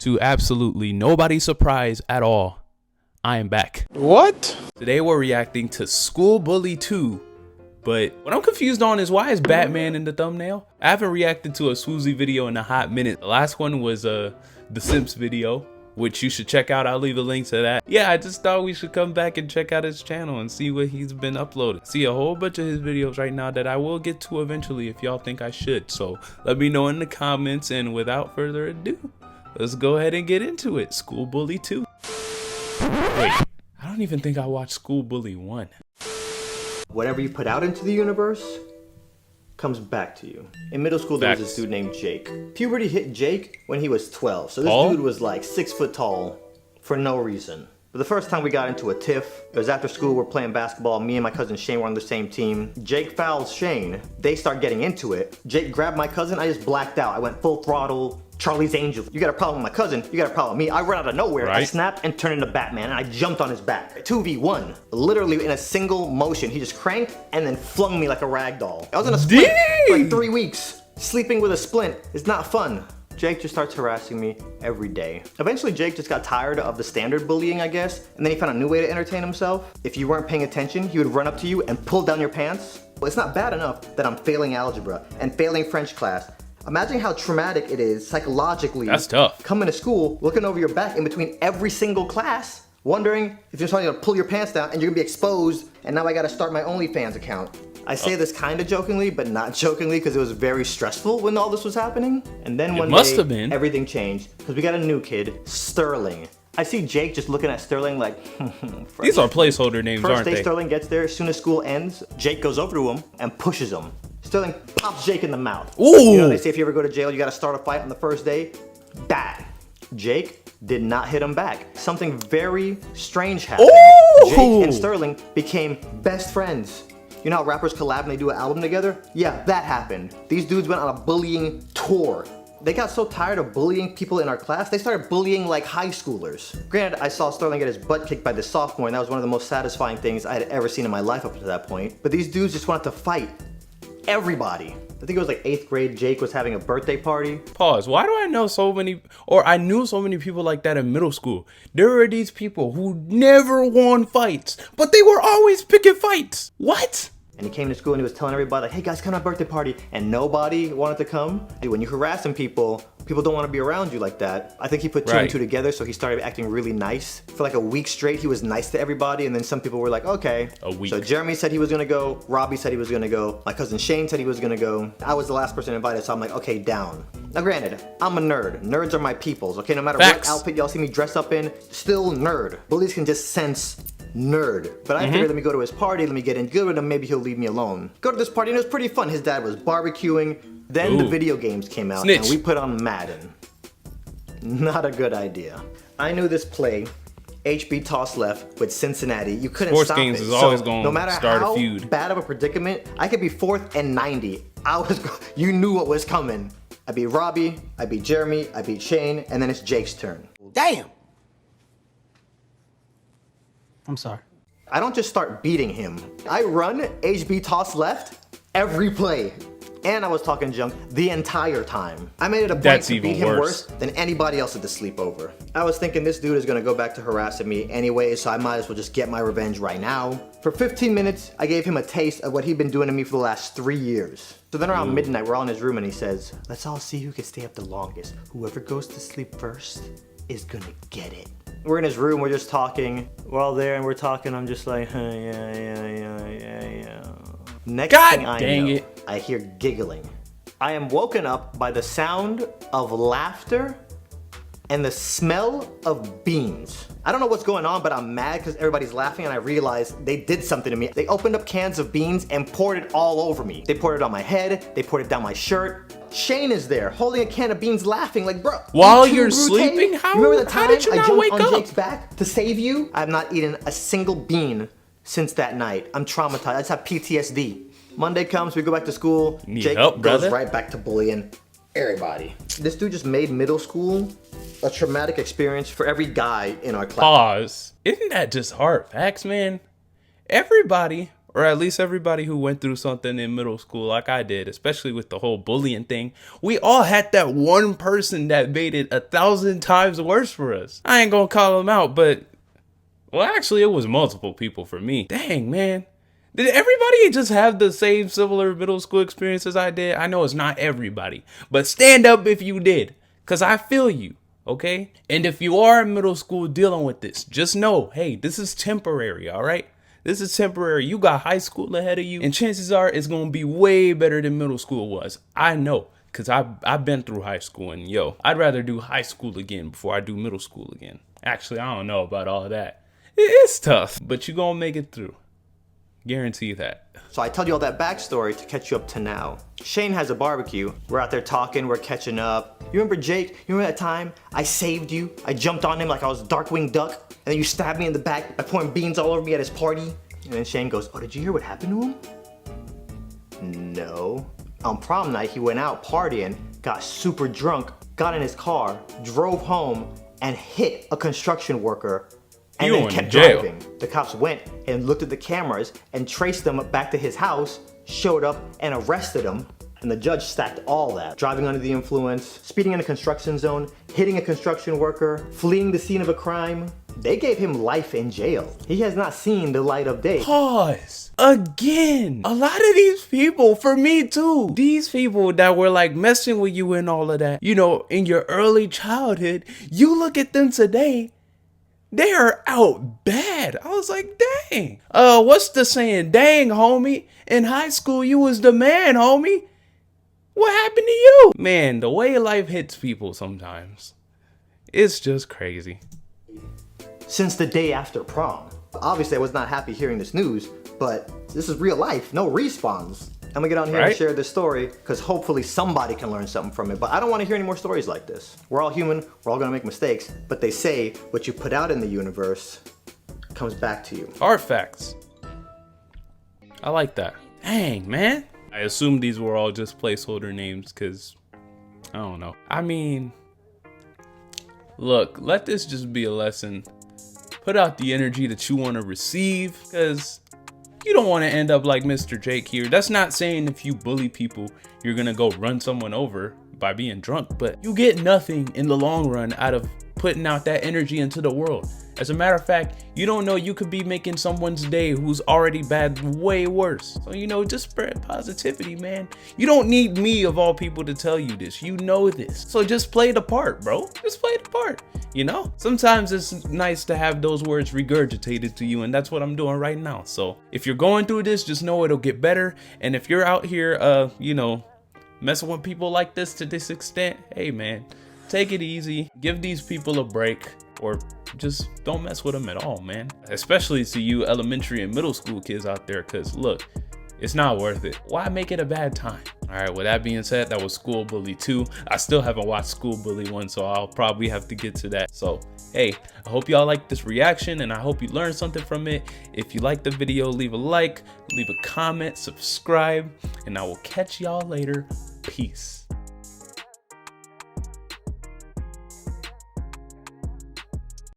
To absolutely nobody's surprise at all, I am back. What? Today we're reacting to School Bully 2, but what I'm confused on is why is Batman in the thumbnail? I haven't reacted to a sWooZie video in a hot minute. The last one was the Simps video, which you should check out. I'll leave a link to that. Yeah, I just thought we should come back and check out his channel and see what he's been uploading. See a whole bunch of his videos right now that I will get to eventually if y'all think I should. So let me know in the comments, and without further ado, let's go ahead and get into it. School Bully 2. Wait, I don't even think I watched School Bully 1. Whatever you put out into the universe comes back to you. In middle school, there was this dude named Jake. Puberty hit Jake when he was 12. So this dude was like 6 foot tall for no reason. But the first time we got into a tiff, it was after school, we're playing basketball. Me and my cousin Shane were on the same team. Jake fouls Shane. They start getting into it. Jake grabbed my cousin. I just blacked out. I went full throttle. Charlie's Angels. You got a problem with my cousin, you got a problem with me. I run out of nowhere, I snapped and turned into Batman, and I jumped on his back. 2v1. Literally in a single motion. He just cranked and then flung me like a rag doll. I was in a splint for like 3 weeks. Sleeping with a splint is not fun. Jake just starts harassing me every day. Eventually Jake just got tired of the standard bullying, I guess, and then he found a new way to entertain himself. If you weren't paying attention, he would run up to you and pull down your pants. Well, it's not bad enough that I'm failing algebra and failing French class. Imagine how traumatic it is psychologically. That's tough. Coming to school, looking over your back in between every single class, wondering if you're trying to pull your pants down and you're gonna be exposed, and now I gotta start my OnlyFans account. I say this kind of jokingly, but not jokingly, because it was very stressful when all this was happening. And then one day, everything changed, because we got a new kid, Sterling. I see Jake just looking at Sterling like, these are placeholder names, aren't they? First day Sterling gets there, as soon as school ends, Jake goes over to him and pushes him. Sterling pops Jake in the mouth. Ooh. You know, they say if you ever go to jail, you gotta start a fight on the first day. Bad. Jake did not hit him back. Something very strange happened. Ooh. Jake and Sterling became best friends. You know how rappers collab and they do an album together? Yeah, that happened. These dudes went on a bullying tour. They got so tired of bullying people in our class, they started bullying like high schoolers. Granted, I saw Sterling get his butt kicked by this sophomore, and that was one of the most satisfying things I had ever seen in my life up to that point. But these dudes just wanted to fight everybody. I think it was like 8th grade, Jake was having a birthday party. Pause. Why do I know so many, or I knew so many people like that in middle school? There were these people who never won fights, but they were always picking fights. What? And he came to school and he was telling everybody like, hey guys, come to my birthday party. And nobody wanted to come. When you're harassing people, people don't want to be around you like that. I think he put two and two together, so he started acting really nice. For like a week straight, he was nice to everybody, and then some people were like, okay. A week. So Jeremy said he was gonna go, Robbie said he was gonna go, my cousin Shane said he was gonna go. I was the last person invited, so I'm like, okay, down. Now granted, I'm a nerd. Nerds are my peoples, okay? No matter what outfit y'all see me dress up in, still nerd. Bullies can just sense nerd. But I figured, let me go to his party, let me get in good with him, maybe he'll leave me alone. Go to this party and it was pretty fun. His dad was barbecuing. Then the video games came out and we put on Madden. Not a good idea. I knew this play, HB toss left with Cincinnati. You couldn't stop it. Sports games is always going to start a feud. No matter how bad of a predicament, I could be 4th and 90. You knew what was coming. I beat Robbie, I beat Jeremy, I beat Shane, and then it's Jake's turn. Damn! I'm sorry. I don't just start beating him. I run HB toss left every play. And I was talking junk the entire time. I made it a point to beat him worse than anybody else at the sleepover. I was thinking this dude is gonna go back to harassing me anyway, so I might as well just get my revenge right now. For 15 minutes, I gave him a taste of what he'd been doing to me for the last 3 years. So then around midnight, we're all in his room and he says, let's all see who can stay up the longest. Whoever goes to sleep first is gonna get it. We're in his room, we're just talking. We're all there and we're talking, I'm just like, yeah. Next thing I know, I hear giggling. I am woken up by the sound of laughter and the smell of beans. I don't know what's going on, but I'm mad because everybody's laughing and I realized they did something to me. They opened up cans of beans and poured it all over me. They poured it on my head, they poured it down my shirt. Shane is there holding a can of beans laughing like, bro. While you're sleeping? Remember the time did you not wake I jumped up? on Jake's back to save you? I've not eaten a single bean since that night. I'm traumatized. I just have PTSD. Monday comes, we go back to school. Jake goes right back to bullying everybody. This dude just made middle school a traumatic experience for every guy in our class. Pause. Isn't that just hard facts, man? Everybody or at least everybody who went through something in middle school like I did, especially with the whole bullying thing, we all had that one person that made it 1,000 times worse for us. I ain't gonna call them out, but, well, actually it was multiple people for me. Dang, man. Did everybody just have the same similar middle school experience as I did? I know it's not everybody, but stand up if you did, because I feel you. Okay? And if you are in middle school dealing with this, just know, hey, this is temporary, all right? This is temporary. You got high school ahead of you, and chances are it's going to be way better than middle school was. I know, because I've been through high school, and yo, I'd rather do high school again before I do middle school again. Actually, I don't know about all that. It's tough, but you're going to make it through. Guarantee that. So I told you all that backstory to catch you up to now. Shane has a barbecue. We're out there talking, we're catching up. You remember Jake? You remember that time I saved you? I jumped on him like I was a Darkwing Duck, and then you stabbed me in the back by pouring beans all over me at his party? And then Shane goes, oh, did you hear what happened to him? No. On prom night, he went out partying, got super drunk, got in his car, drove home, and hit a construction worker, and then kept driving. The cops went and looked at the cameras and traced them back to his house, showed up and arrested him. And the judge stacked all that. Driving under the influence, speeding in a construction zone, hitting a construction worker, fleeing the scene of a crime. They gave him life in jail. He has not seen the light of day. Pause. Again. A lot of these people, for me too, these people that were like messing with you and all of that, you know, in your early childhood, you look at them today, they are out bad. I was like, dang. What's the saying? Dang, homie. In high school, you was the man, homie. What happened to you? Man, the way life hits people sometimes, it's just crazy. Since the day after prom. Obviously, I was not happy hearing this news, but this is real life, no respawns. I'm gonna get on here and share this story because hopefully somebody can learn something from it. But I don't want to hear any more stories like this. We're all human, we're all gonna make mistakes, but they say what you put out in the universe comes back to you. Hard facts. I like that. Dang, man. I assume these were all just placeholder names because, I don't know. I mean, look, let this just be a lesson. Put out the energy that you want to receive because you don't want to end up like Mr. Jake here. That's not saying if you bully people, you're going to go run someone over by being drunk, but you get nothing in the long run out of putting out that energy into the world. As a matter of fact, you don't know, you could be making someone's day who's already bad way worse. So, you know, just spread positivity, man. You don't need me of all people to tell you this. You know this. So just play the part, bro. Just play the part. You know, sometimes it's nice to have those words regurgitated to you, and that's what I'm doing right now. So if you're going through this, just know it'll get better. And if you're out here, you know, messing with people like this to this extent, hey man, take it easy. Give these people a break, or just don't mess with them at all, man. Especially to you elementary and middle school kids out there, because look, it's not worth it. Why make it a bad time? All right, with that being said, that was School Bully 2. I still haven't watched School Bully 1, so I'll probably have to get to that. So, hey, I hope y'all liked this reaction, and I hope you learned something from it. If you liked the video, leave a like, leave a comment, subscribe, and I will catch y'all later. Peace.